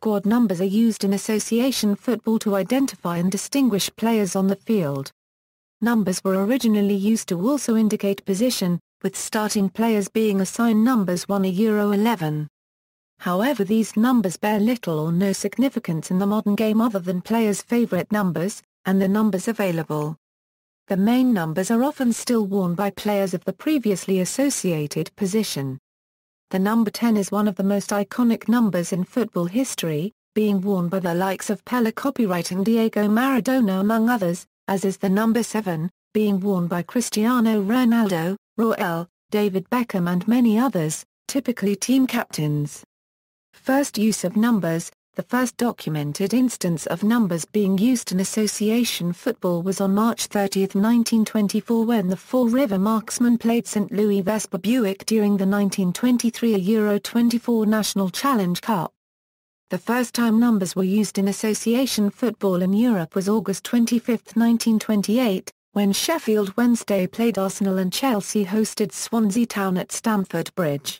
squad numbers are used in association football to identify and distinguish players on the field. Numbers were originally used to also indicate position, with starting players being assigned numbers 1 11. However, these numbers bear little or no significance in the modern game other than players' favorite numbers, and the numbers available. The main numbers are often still worn by players of the previously associated position. The number 10 is one of the most iconic numbers in football history, being worn by the likes of Pelé and Diego Maradona among others, as is the number 7, being worn by Cristiano Ronaldo, Raúl, David Beckham and many others, typically team captains. First use of numbers. The first documented instance of numbers being used in association football was on March 30, 1924 when the Fall River Marksmen played St. Louis Vespa Buick during the 1923 Euro 24 National Challenge Cup. The first time numbers were used in association football in Europe was August 25, 1928, when Sheffield Wednesday played Arsenal and Chelsea hosted Swansea Town at Stamford Bridge.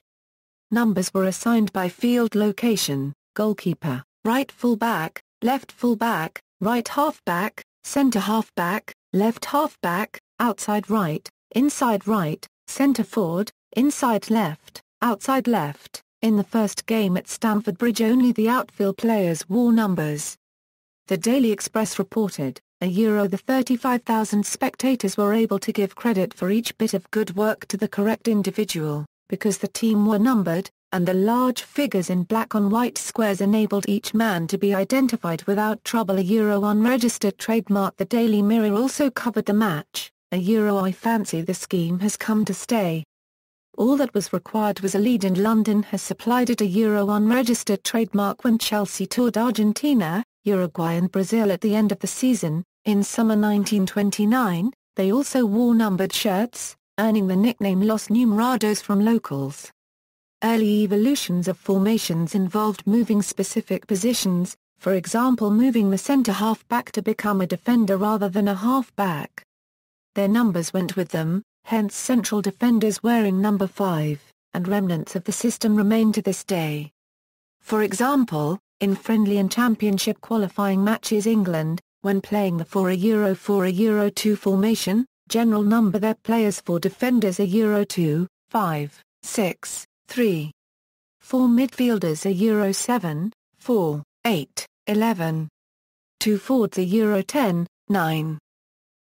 Numbers were assigned by field location: goalkeeper, right full-back, left full-back, right half-back, centre half-back, left half-back, outside right, inside right, centre forward, inside left, outside left. In the first game at Stamford Bridge only the outfield players wore numbers. The Daily Express reported, the 35,000 spectators were able to give credit for each bit of good work to the correct individual, because the team were numbered, and the large figures in black-on-white squares enabled each man to be identified without trouble. Unregistered trademark. The Daily Mirror also covered the match. I fancy the scheme has come to stay. All that was required was a lead, and London has supplied it. Unregistered trademark. When Chelsea toured Argentina, Uruguay and Brazil at the end of the season, in summer 1929, they also wore numbered shirts, earning the nickname Los Numerados from locals. Early evolutions of formations involved moving specific positions, for example moving the centre half-back to become a defender rather than a half-back. Their numbers went with them, hence central defenders wearing number 5, and remnants of the system remain to this day. For example, in friendly and championship qualifying matches, England, when playing the 4-4-2 formation, general number their players for defenders are 2, 5, 6, 3. 4 midfielders are 7, 4, 8, 11. 2 forwards are 10, 9.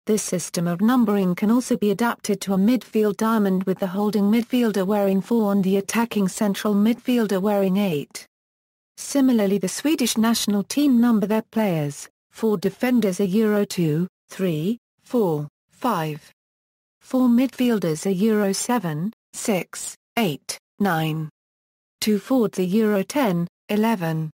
This system of numbering can also be adapted to a midfield diamond, with the holding midfielder wearing 4 and the attacking central midfielder wearing 8. Similarly, the Swedish national team number their players. 4 defenders are 2, 3, 4, 5. 4 midfielders are 7, 6, 8, 9. 2 forwards are 10, 11.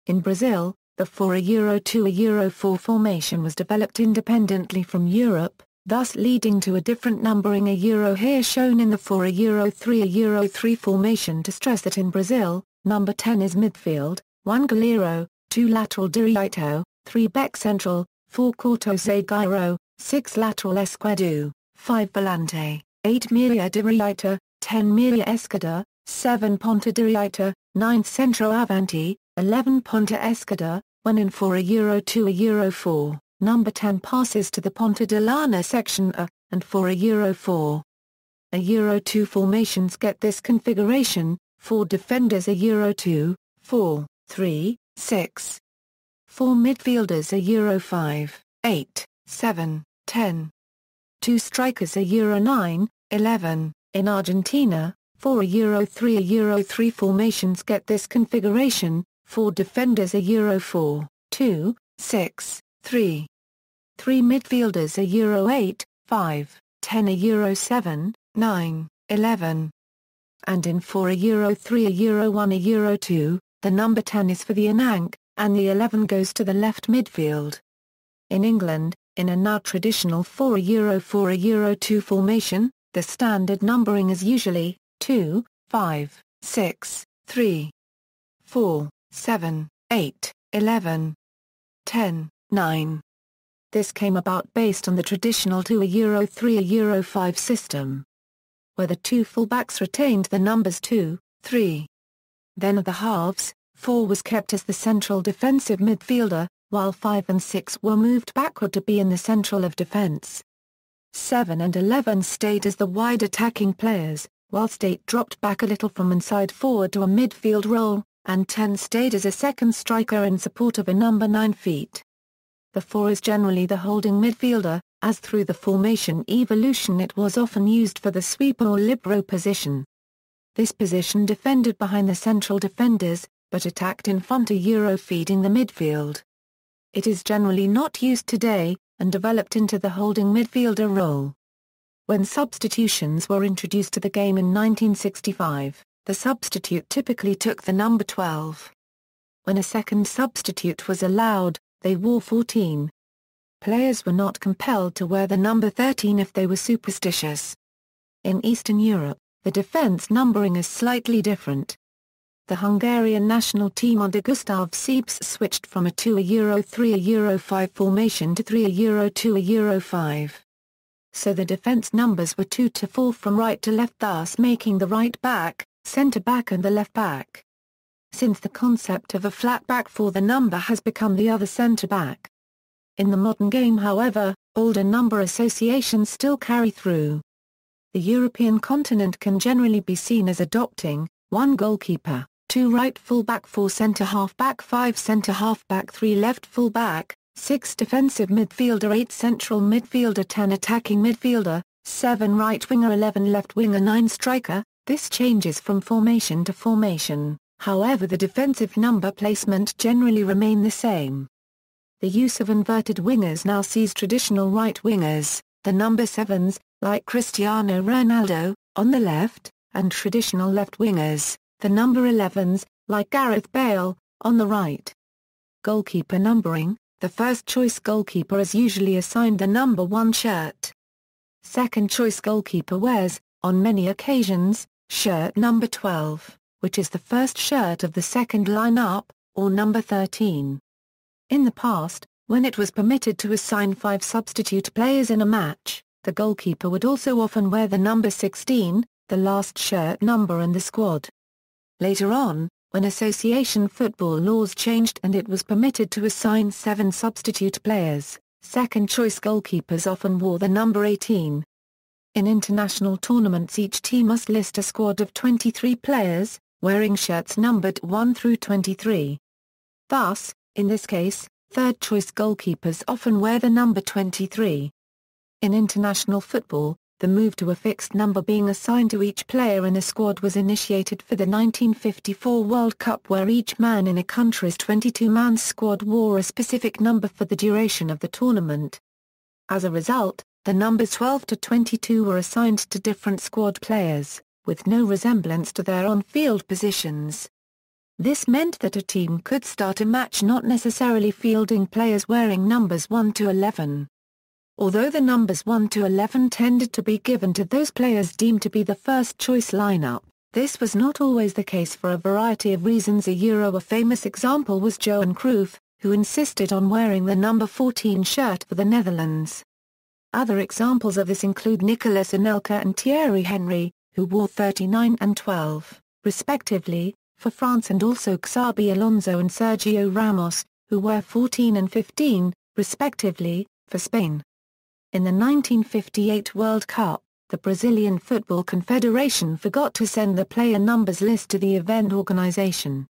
In Brazil, the 4-2-4 formation was developed independently from Europe, thus leading to a different numbering here shown in the 4-3-3 formation. To stress that in Brazil, number 10 is midfield, 1 goleiro, 2 lateral direito, 3 back central, 4 corto zagueiro, 6 lateral esquerdo, 5 volante, 8 meia direita, 10 meia esquerda, 7 ponta direita, 9 centro avante, 11 ponta esquerda. When in 4-2-4, number 10 passes to the ponta de lança section A, and 4-4. 2 formations get this configuration: 4 defenders are 2, 4, 3, 6. 4 midfielders are 5, 8, 7, 10. 2 strikers are 9, 11. In Argentina, 4-3-3 formations get this configuration: 4 defenders are 4, 2, 6, 3. 3 midfielders are 8, 5, 10 are 7, 9, 11. And in 4-3-1 2, the number 10 is for the ananke, and the 11 goes to the left midfield. In England, in a now traditional 4-4-2 formation, the standard numbering is usually 2, 5, 6, 3, 4, 7, 8, 11, 10, 9. This came about based on the traditional 2-3-5 system, where the 2 fullbacks retained the numbers 2, 3. Then of the halves, 4 was kept as the central defensive midfielder, while 5 and 6 were moved backward to be in the central of defense. 7 and 11 stayed as the wide attacking players, whilst 8 dropped back a little from inside forward to a midfield role, and 10 stayed as a second striker in support of a number 9 feet. The 4 is generally the holding midfielder, as through the formation evolution it was often used for the sweeper or libero position. This position defended behind the central defenders, but attacked in front feeding the midfield. It is generally not used today, and developed into the holding midfielder role. When substitutions were introduced to the game in 1965, the substitute typically took the number 12. When a second substitute was allowed, they wore 14. Players were not compelled to wear the number 13 if they were superstitious. In Eastern Europe, the defense numbering is slightly different. The Hungarian national team under Gustav Seeps switched from a 2-3-5 formation to 3-2-5. So the defense numbers were 2 to 4 from right to left, thus making the right back, centre back and the left back. Since the concept of a flat back for the number has become the other centre back. In the modern game, however, older number associations still carry through. The European continent can generally be seen as adopting 1 goalkeeper, 2 right full-back, 4 centre-half-back, 5 centre-half-back, 3 left full-back, 6 defensive midfielder, 8 central midfielder, 10 attacking midfielder, 7 right winger, 11 left winger, 9 striker. This changes from formation to formation, however the defensive number placement generally remain the same. The use of inverted wingers now sees traditional right wingers, the number 7s, like Cristiano Ronaldo, on the left, and traditional left wingers, the number 11s, like Gareth Bale, on the right. Goalkeeper numbering: the first choice goalkeeper is usually assigned the number 1 shirt. Second choice goalkeeper wears, on many occasions, shirt number 12, which is the first shirt of the second line-up, or number 13. In the past, when it was permitted to assign 5 substitute players in a match, the goalkeeper would also often wear the number 16, the last shirt number in the squad. Later on, when association football laws changed and it was permitted to assign 7 substitute players, second-choice goalkeepers often wore the number 18. In international tournaments, each team must list a squad of 23 players, wearing shirts numbered 1 through 23. Thus, in this case, third-choice goalkeepers often wear the number 23. In international football, the move to a fixed number being assigned to each player in a squad was initiated for the 1954 World Cup, where each man in a country's 22-man squad wore a specific number for the duration of the tournament. As a result, the numbers 12 to 22 were assigned to different squad players, with no resemblance to their on-field positions. This meant that a team could start a match not necessarily fielding players wearing numbers 1 to 11. Although the numbers 1 to 11 tended to be given to those players deemed to be the first-choice lineup, this was not always the case for a variety of reasons. A famous example was Johan Cruyff, who insisted on wearing the number 14 shirt for the Netherlands. Other examples of this include Nicolas Anelka and Thierry Henry, who wore 39 and 12, respectively, for France, and also Xabi Alonso and Sergio Ramos, who wore 14 and 15, respectively, for Spain. In the 1958 World Cup, the Brazilian Football Confederation forgot to send the player numbers list to the event organization.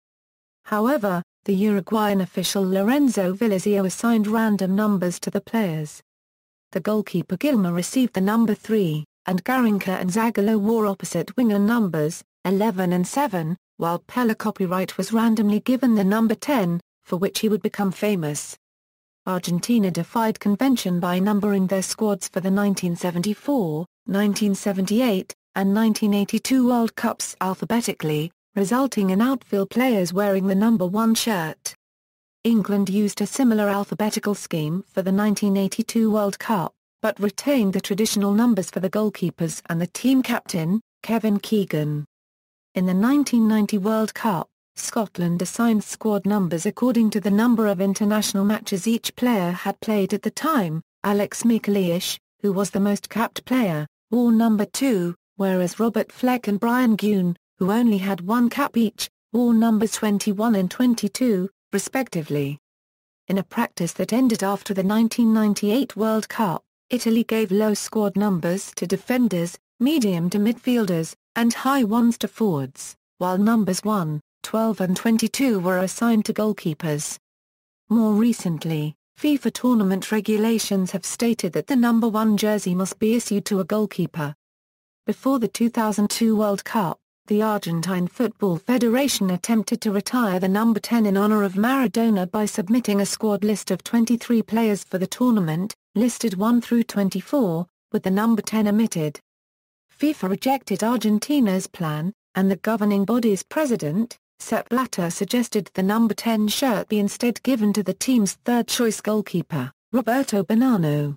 However, the Uruguayan official Lorenzo Villasio assigned random numbers to the players. The goalkeeper Gilmer received the number 3, and Garrincha and Zagallo wore opposite winger numbers, 11 and 7, while Pelé copyright was randomly given the number 10, for which he would become famous. Argentina defied convention by numbering their squads for the 1974, 1978, and 1982 World Cups alphabetically, resulting in outfield players wearing the number 1 shirt. England used a similar alphabetical scheme for the 1982 World Cup, but retained the traditional numbers for the goalkeepers and the team captain, Kevin Keegan. In the 1990 World Cup, Scotland assigned squad numbers according to the number of international matches each player had played at the time. Alex McLeish, who was the most capped player, wore number 2, whereas Robert Fleck and Brian Goon, who only had 1 cap each, wore numbers 21 and 22, respectively. In a practice that ended after the 1998 World Cup, Italy gave low squad numbers to defenders, medium to midfielders, and high ones to forwards, while numbers 1, 12 and 22 were assigned to goalkeepers. More recently, FIFA tournament regulations have stated that the number 1 jersey must be issued to a goalkeeper. Before the 2002 World Cup, the Argentine Football Federation attempted to retire the number 10 in honor of Maradona by submitting a squad list of 23 players for the tournament, listed 1 through 24, with the number 10 omitted. FIFA rejected Argentina's plan, and the governing body's president, Sepp Blatter, suggested the number 10 shirt be instead given to the team's third-choice goalkeeper, Roberto Bonanno.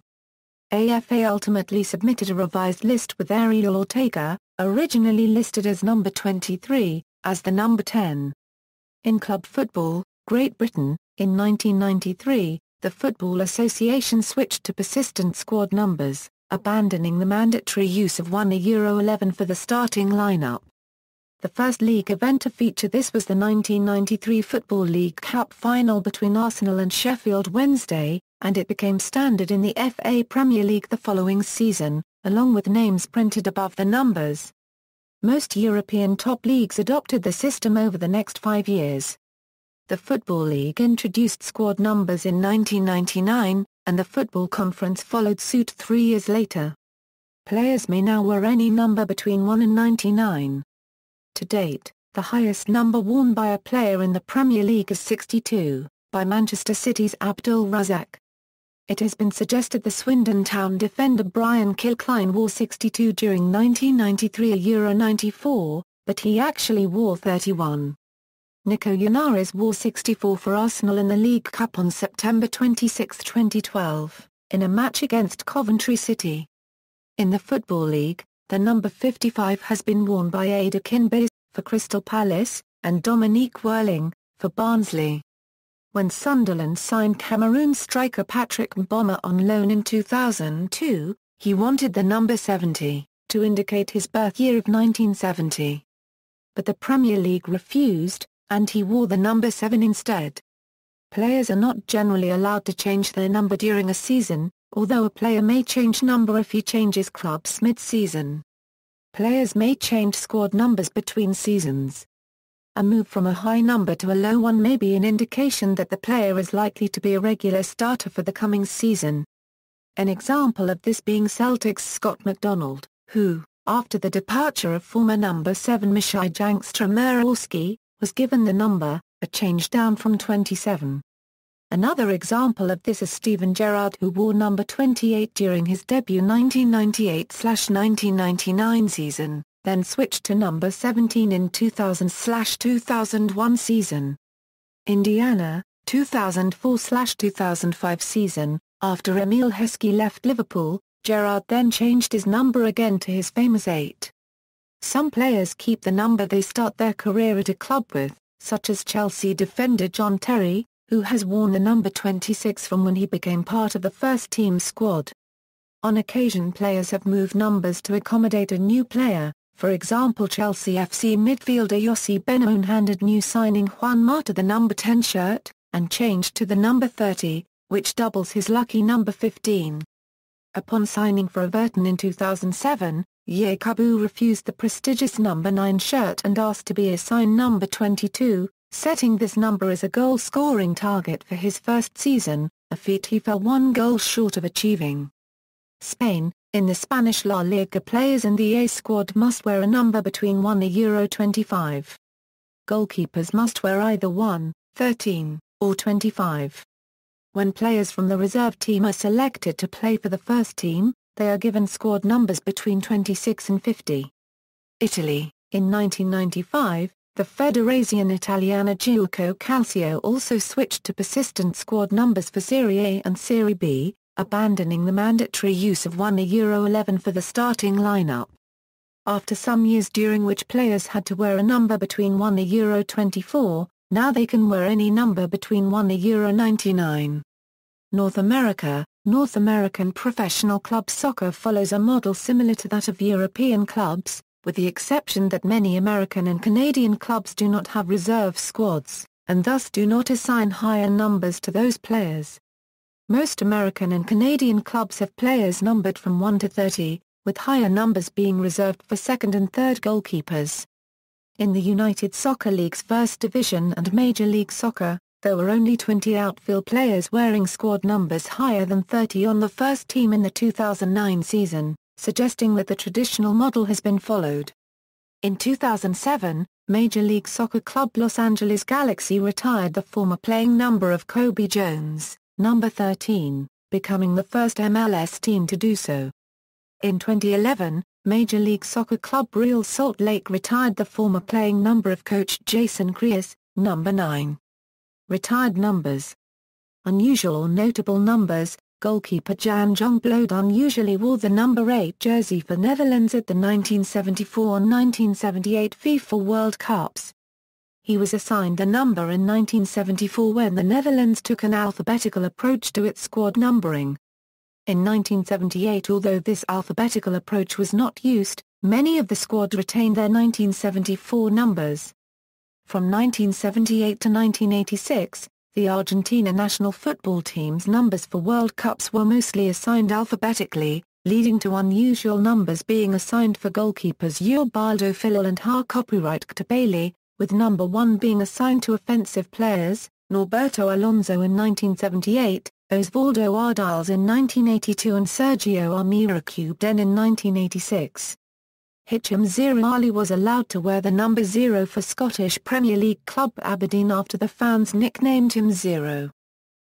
AFA ultimately submitted a revised list with Ariel Ortega, originally listed as number 23, as the number 10. In club football, Great Britain, in 1993, the Football Association switched to persistent squad numbers, abandoning the mandatory use of €11 for the starting lineup. The first league event to feature this was the 1993 Football League Cup final between Arsenal and Sheffield Wednesday, and it became standard in the FA Premier League the following season, along with names printed above the numbers. Most European top leagues adopted the system over the next 5 years. The Football League introduced squad numbers in 1999, and the Football Conference followed suit 3 years later. Players may now wear any number between 1 and 99. To date, the highest number worn by a player in the Premier League is 62, by Manchester City's Abdul Razak. It has been suggested the Swindon Town defender Brian Kilcline wore 62 during 1993 Euro 94, but he actually wore 31. Nico Ionares wore 64 for Arsenal in the League Cup on September 26, 2012, in a match against Coventry City. In the Football League, the number 55 has been worn by Ada Kinbase, for Crystal Palace, and Dominique Whirling, for Barnsley. When Sunderland signed Cameroon striker Patrick Mboma on loan in 2002, he wanted the number 70, to indicate his birth year of 1970. But the Premier League refused, and he wore the number 7 instead. Players are not generally allowed to change their number during a season, although a player may change number if he changes clubs mid-season. Players may change squad numbers between seasons. A move from a high number to a low one may be an indication that the player is likely to be a regular starter for the coming season. An example of this being Celtic's Scott McDonald, who, after the departure of former number 7 Mishai Jankstrom-Muralski, was given the number, a change down from 27. Another example of this is Steven Gerrard, who wore number 28 during his debut 1998-1999 season, then switched to number 17 in 2000-2001 season. Indiana, 2004-2005 season, after Emile Heskey left Liverpool, Gerrard then changed his number again to his famous 8. Some players keep the number they start their career at a club with, such as Chelsea defender John Terry, who has worn the number 26 from when he became part of the first-team squad. On occasion players have moved numbers to accommodate a new player, for example Chelsea FC midfielder Yossi Benayoun handed new signing Juan Mata the number 10 shirt, and changed to the number 30, which doubles his lucky number 15. Upon signing for Everton in 2007, Yakubu refused the prestigious number 9 shirt and asked to be assigned number 22, setting this number as a goal-scoring target for his first season, a feat he fell 1 goal short of achieving. Spain, in the Spanish La Liga, players in the A squad must wear a number between 1 and €25. Goalkeepers must wear either 1, 13, or 25. When players from the reserve team are selected to play for the first team, they are given squad numbers between 26 and 50. Italy, in 1995, the Federazione Italiana Giuoco Calcio also switched to persistent squad numbers for Serie A and Serie B, abandoning the mandatory use of €11 for the starting lineup. After some years during which players had to wear a number between 1 and €24, now they can wear any number between 1 and €99. North America, North American professional club soccer follows a model similar to that of European clubs, with the exception that many American and Canadian clubs do not have reserve squads, and thus do not assign higher numbers to those players. Most American and Canadian clubs have players numbered from 1 to 30, with higher numbers being reserved for second and third goalkeepers. In the United Soccer League's First Division and Major League Soccer, there were only 20 outfield players wearing squad numbers higher than 30 on the first team in the 2009 season, suggesting that the traditional model has been followed. In 2007, Major League Soccer club Los Angeles Galaxy retired the former playing number of Kobe Jones, number 13, becoming the first MLS team to do so. In 2011, Major League Soccer club Real Salt Lake retired the former playing number of coach Jason Kreis, number 9. Retired numbers. Unusual or notable numbers. Goalkeeper Jan Jongbloed unusually wore the number 8 jersey for Netherlands at the 1974 and 1978 FIFA World Cups. He was assigned the number in 1974 when the Netherlands took an alphabetical approach to its squad numbering. In 1978, although this alphabetical approach was not used, many of the squad retained their 1974 numbers. From 1978 to 1986, the Argentina national football team's numbers for World Cups were mostly assigned alphabetically, leading to unusual numbers being assigned for goalkeepers Ubaldo Fillol and Jacopo Bailey, with number 1 being assigned to offensive players, Norberto Alonso in 1978, Osvaldo Ardiles in 1982 and Sergio Armira Cubden in 1986. Hicham Zero Ali was allowed to wear the number 0 for Scottish Premier League club Aberdeen after the fans nicknamed him Zero.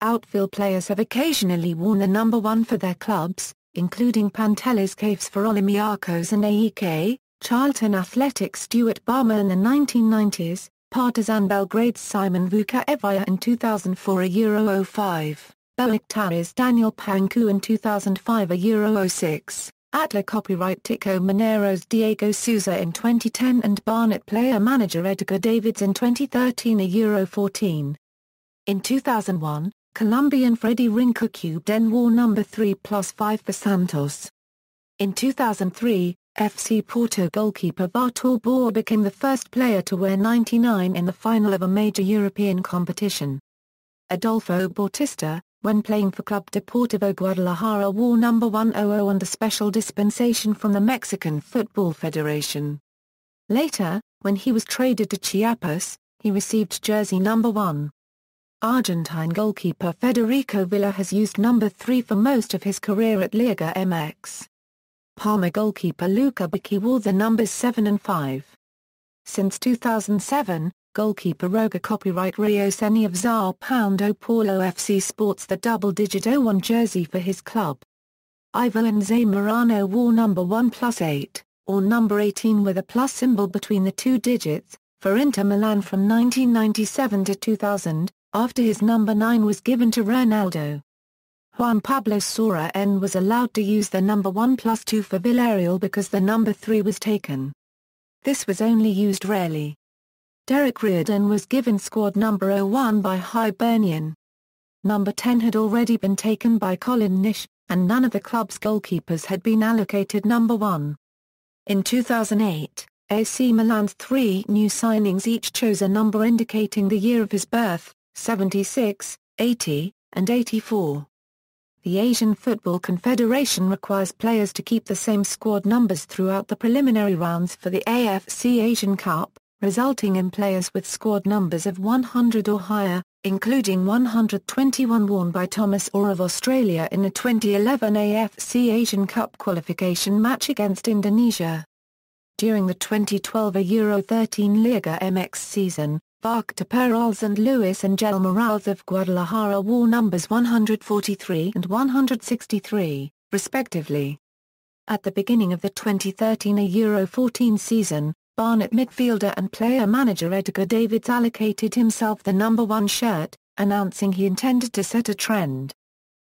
Outfield players have occasionally worn the number 1 for their clubs, including Pantelis Cafes for Olympiacos and AEK, Charlton Athletic Stuart Barmer in the 1990s, Partizan Belgrade's Simon Vukaevija in 2004 a Euro 05, Besiktas's Daniel Panku in 2005 a Euro 06. Atla copyright Tico Minero's Diego Souza in 2010 and Barnet player-manager Edgar Davids in 2013 a Euro 14. In 2001, Colombian Freddy Rinca Cubden wore number 3+5 for Santos. In 2003, FC Porto goalkeeper Bartol Bor became the first player to wear 99 in the final of a major European competition. Adolfo Bautista, when playing for Club Deportivo Guadalajara, wore number 100 under special dispensation from the Mexican Football Federation. Later, when he was traded to Chiapas, he received jersey number 1. Argentine goalkeeper Federico Villa has used number 3 for most of his career at Liga MX. Parma goalkeeper Luca Bacchi wore the numbers 7 and 5. Since 2007, goalkeeper Roger copyright Rio Seni of Sao Paulo FC sports the double-digit 01 jersey for his club. Ivo Zamorano wore number 1+8, or number 18 with a plus symbol between the two digits, for Inter Milan from 1997 to 2000, after his number 9 was given to Ronaldo. Juan Pablo Sora N was allowed to use the number 1+2 for Villarreal because the number 3 was taken. This was only used rarely. Derek Reardon was given squad number 01 by Hibernian. Number 10 had already been taken by Colin Nish, and none of the club's goalkeepers had been allocated number 1. In 2008, AC Milan's 3 new signings each chose a number indicating the year of his birth, 76, 80, and 84. The Asian Football Confederation requires players to keep the same squad numbers throughout the preliminary rounds for the AFC Asian Cup, resulting in players with squad numbers of 100 or higher, including 121 worn by Thomas Orr of Australia in a 2011 AFC Asian Cup qualification match against Indonesia. During the 2012 Euro 13 Liga MX season, Victor Perales and Luis Angel Morales of Guadalajara wore numbers 143 and 163, respectively. At the beginning of the 2013 Euro 14 season, Barnet midfielder and player-manager Edgar Davids allocated himself the number 1 shirt, announcing he intended to set a trend.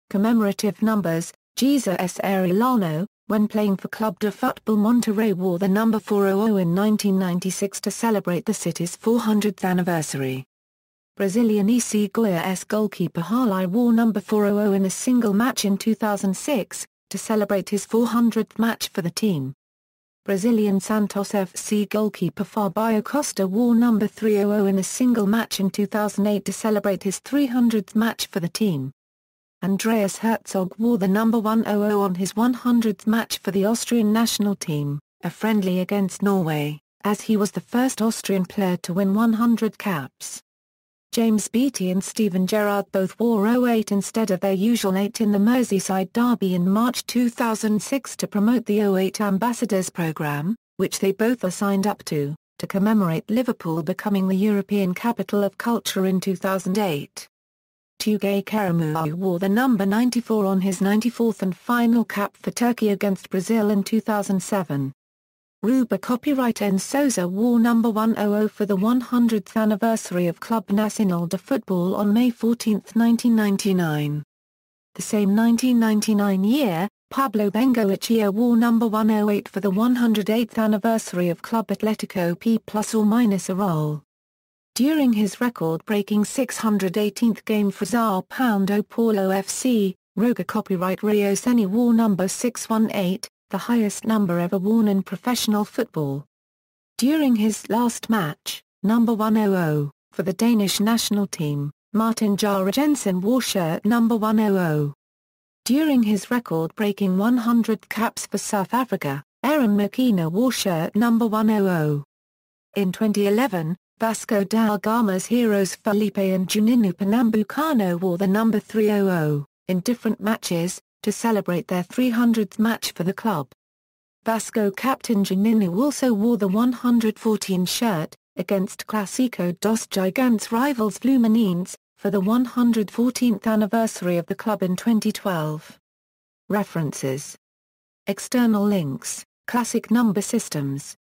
Commemorative numbers. Jesus Arellano, when playing for Club de Football Monterrey, wore the number 400 in 1996 to celebrate the city's 400th anniversary. Brazilian EC Goiás goalkeeper Harley wore number 400 in a single match in 2006, to celebrate his 400th match for the team. Brazilian Santos FC goalkeeper Fabio Costa wore number 300 in a single match in 2008 to celebrate his 300th match for the team. Andreas Herzog wore the number 100 on his 100th match for the Austrian national team, a friendly against Norway, as he was the first Austrian player to win 100 caps. James Beattie and Steven Gerrard both wore 08 instead of their usual 8 in the Merseyside derby in March 2006 to promote the 08 Ambassadors programme, which they both are signed up to commemorate Liverpool becoming the European Capital of Culture in 2008. Tugay Karamouzou wore the number 94 on his 94th and final cap for Turkey against Brazil in 2007. Ruba copyright N. Souza wore number 100 for the 100th anniversary of Club Nacional de Football on May 14, 1999. The same 1999 year, Pablo Bengoechea wore number 108 for the 108th anniversary of Club Atlético P ± Raúl. During his record-breaking 618th game for Sao Paulo FC, Roga copyright Rio Ceni wore number 618, the highest number ever worn in professional football. During his last match, number 100, for the Danish national team, Martin Jørgensen wore shirt number 100. During his record-breaking 100th caps for South Africa, Aaron Makina wore shirt number 100. In 2011, Vasco da Gama's heroes Felipe and Juninho Pernambucano wore the number 300, in different matches, to celebrate their 300th match for the club. Vasco captain Juninho also wore the 114 shirt, against Clásico dos Gigantes rivals Fluminense, for the 114th anniversary of the club in 2012. References. External links, Classic Number Systems.